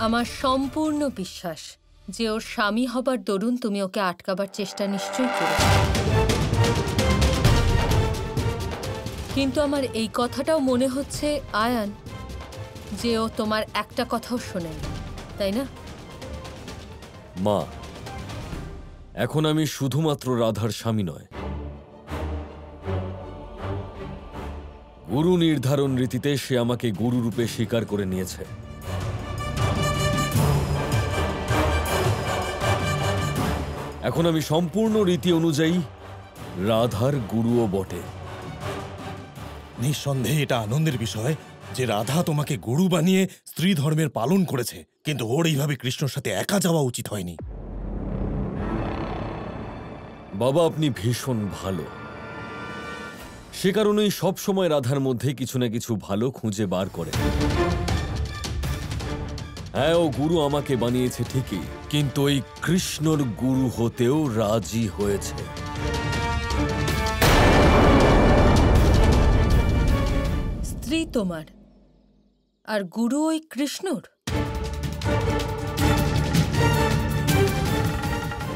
আমার সম্পূর্ণ বিশ্বাস যে ওর স্বামী হবার দরুন তুমি ওকে আটকাবার চেষ্টা নিশ্চয়ই করেছ। কিন্তু আমার এই কথাটাও মনে হচ্ছে আয়ান যে ও তোমার একটা কথাও শোনেনি, তাই না? মা, এখন আমি শুধুমাত্র রাধার স্বামী নয়, গুরু নির্ধারণ রীতিতে সে আমাকে গুরু রূপে স্বীকার করে নিয়েছে। এখন আমি সম্পূর্ণ রীতি অনুযায়ী রাধার গুরুও বটে। নিঃসন্দেহে এটা আনন্দের বিষয় যে রাধা তোমাকে গুরু বানিয়ে স্ত্রী ধর্মের পালন করেছে, কিন্তু ওর এইভাবে কৃষ্ণর সাথে একা যাওয়া উচিত হয়নি। বাবা, আপনি ভীষণ ভালো, সে কারণেই সবসময় রাধার মধ্যে কিছু না কিছু ভালো খুঁজে বার করে। হ্যাঁ, ও গুরু আমাকে বানিয়েছে ঠিকই, কিন্তু ওই কৃষ্ণর গুরু হতেও রাজি হয়েছে। স্ত্রী তোমার আর গুরু ওই কৃষ্ণর?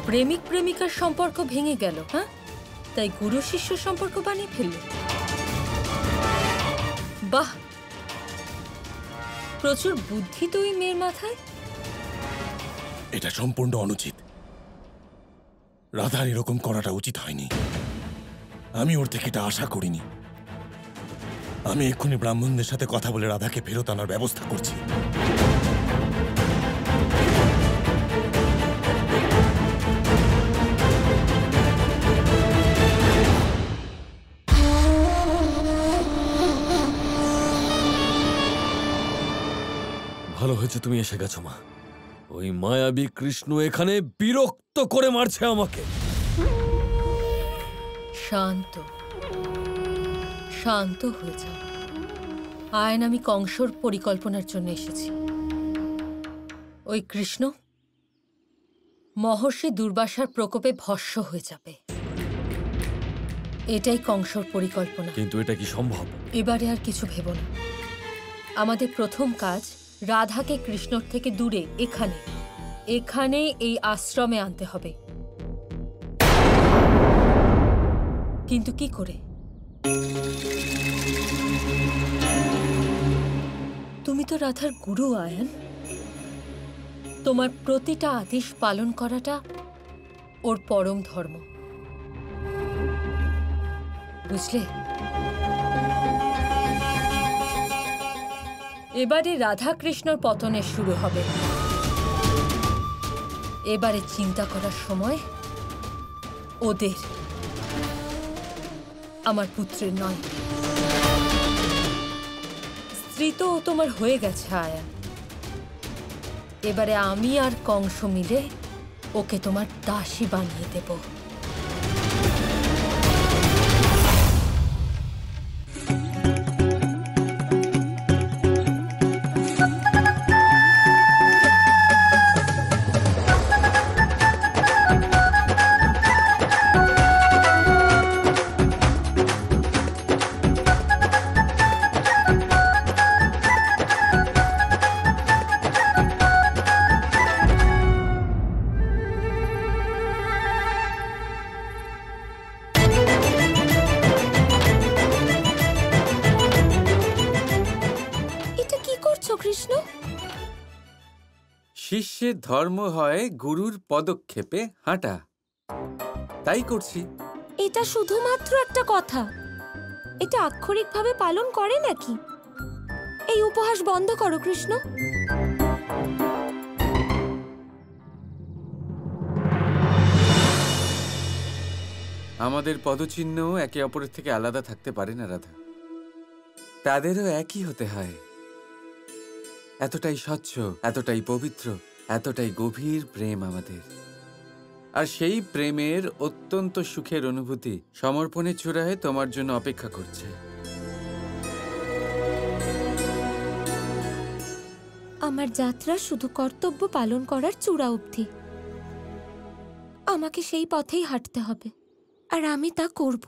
প্রেমিক প্রেমিকার সম্পর্ক ভেঙে গেল, হ্যাঁ? তাই গুরু শিষ্য সম্পর্ক বানিয়ে ফেলল। বাহ, প্রচুর বুদ্ধি তো ওই মেয়ের মাথায়। এটা সম্পূর্ণ অনুচিত। রাধার এরকম করাটা উচিত হয়নি। আমি ওর থেকে এটা আশা করিনি। আমি এক্ষুনি ব্রাহ্মণদের সাথে কথা বলে রাধাকে ফেরত আনার ব্যবস্থা করছি। ভালো হয়েছে তুমি এসে গেছো মা। ওই মায়াবী কৃষ্ণ এখানে বিরক্ত করে মারছে আমাকে। শান্ত শান্ত হয়ে যাও আয়ন। আমি কংসর পরিকল্পনার জন্য এসেছি। ওই কৃষ্ণ মহর্ষি দুর্বাসার প্রকোপে ভস্ম হয়ে যাবে, এটাই কংসর পরিকল্পনা। কিন্তু এটা কি সম্ভব? এবারে আর কিছু ভেবো না। আমাদের প্রথম কাজ রাধাকে কৃষ্ণর থেকে দূরে এখানে এই আশ্রমে আনতে হবে। কিন্তু কি করে? তুমি তো রাধার গুরু আয়ন। তোমার প্রতিটা আদেশ পালন করাটা ওর পরম ধর্ম, বুঝলে? এবারে রাধা কৃষ্ণর পতনের শুরু হবে। এবারে চিন্তা করার সময় ওদের, আমার পুত্রের নয়। স্ত্রী তো তোমার হয়ে গেছে আয়ান। এবারে আমি আর কংস মিলে ওকে তোমার দাসী বানিয়ে দেব। শিষ্যের ধর্ম হয় গুরুর পদক্ষেপে হাঁটা, তাই করছি। এটা শুধুমাত্র একটা কথা, এটা আক্ষরিকভাবে পালন করে নাকি? এই উপহাস বন্ধ করো কৃষ্ণ। আমাদের পদচিহ্ন একে অপরের থেকে আলাদা থাকতে পারে না রাধা, তাদেরও একই হতে হয়। এতটাই স্বচ্ছ, এতটাই পবিত্র, এতটাই গভীর প্রেম আমাদের। আর সেই প্রেমের অত্যন্ত সুখের অনুভূতি সমর্পণের চূড়ায় তোমার জন্য অপেক্ষা করছে। আমার যাত্রা শুধু কর্তব্য পালন করার চূড়া অবধি। আমাকে সেই পথেই হাঁটতে হবে, আর আমি তা করব।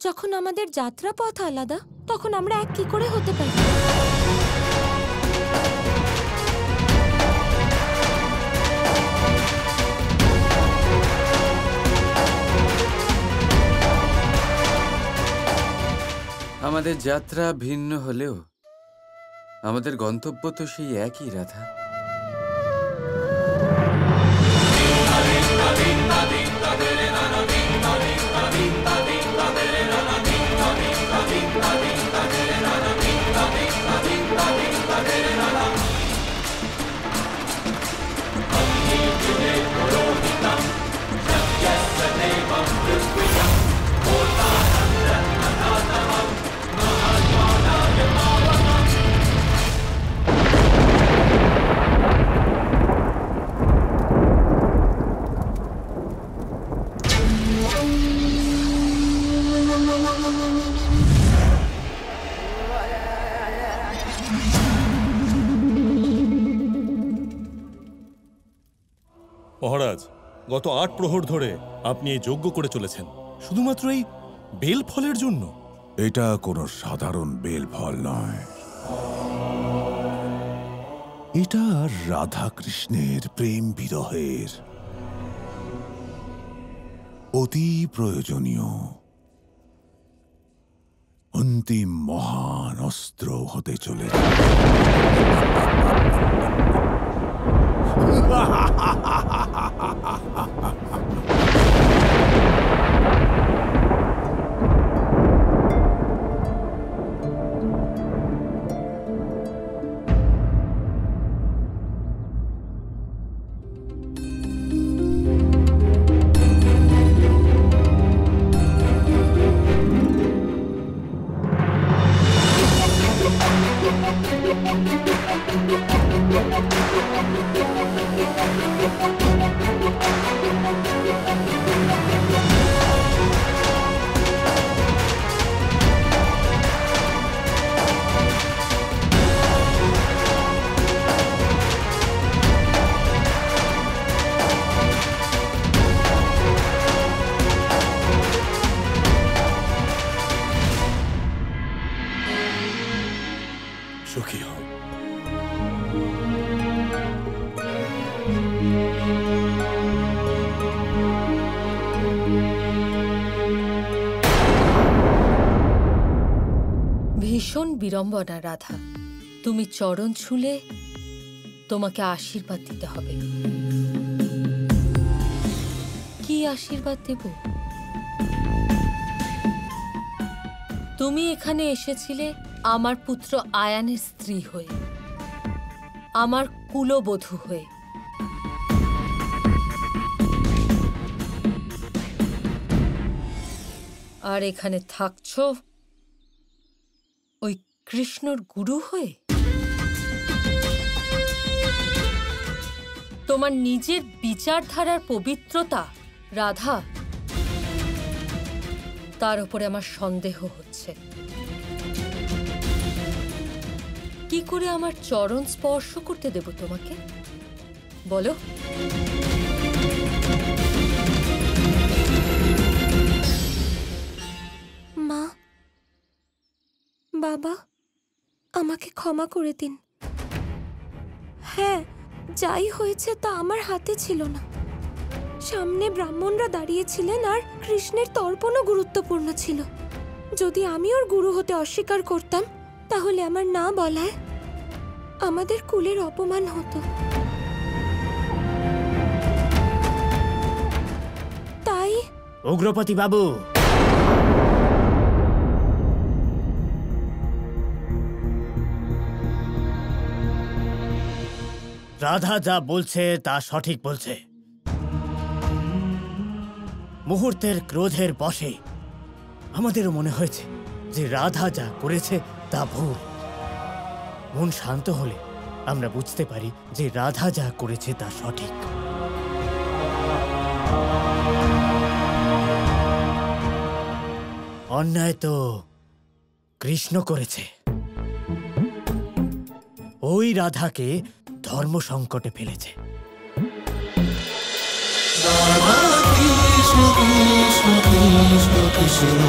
যখন আমাদের যাত্রা পথ আলাদা, তখন আমরা এক কি করে হতে পারি? আমাদের যাত্রা ভিন্ন হলেও আমাদের গন্তব্য তো সেই একই, রাধা। মহারাজ, গত ৮ প্রহর ধরে আপনি এই যজ্ঞ করে চলেছেন শুধুমাত্র এই বেল ফলের জন্য। এটা কোনো সাধারণ বেল ফল নয়, এটা রাধা কৃষ্ণের প্রেম বিরহের অতি প্রয়োজনীয় অন্তিম মহান অস্ত্র হতে চলেছে। সুখী হও। ভীষণ বিড়ম্বনা রাধা, তুমি চরণ ছুঁলে তোমাকে আশীর্বাদ দিতে হবে। কি আশীর্বাদ দেব? তুমি এখানে এসেছিলে আমার পুত্র আয়ানের স্ত্রী হয়ে, আমার কুলবধূ হয়ে। আর এখানে থাকছো ওই কৃষ্ণর গুরু হয়ে। তোমার নিজের বিচারধারার পবিত্রতা রাধা, তার উপরে আমার সন্দেহ হচ্ছে। কি করে আমার চরণ স্পর্শ করতে দেব তোমাকে বলো? মা, বাবা, আমাকে ক্ষমা করে দিন। হ্যাঁ, যাই হয়েছে তা আমার হাতে ছিল না। সামনে ব্রাহ্মণরা দাঁড়িয়েছিলেন আর কৃষ্ণের তর্পণও গুরুত্বপূর্ণ ছিল। যদি আমি ওর গুরু হতে অস্বীকার করতাম তাহলে আমার না বলায় আমাদের কুলের অপমান হতো। তাই উগ্রপতি বাবু, রাধা যা বলছে তা সঠিক বলছে। মুহূর্তের ক্রোধের বশে আমাদেরও মনে হয়েছে যে রাধা যা করেছে তা ভুল। মন শান্ত হলে আমরা বুঝতে পারি যে রাধা যা করেছে তা সঠিক। অন্যায় তো কৃষ্ণ করেছে। ওই রাধাকে ধর্ম সংকটে ফেলেছে। কৃষ্ণ কৃষ্ণ কৃষ্ণ কৃষ্ণ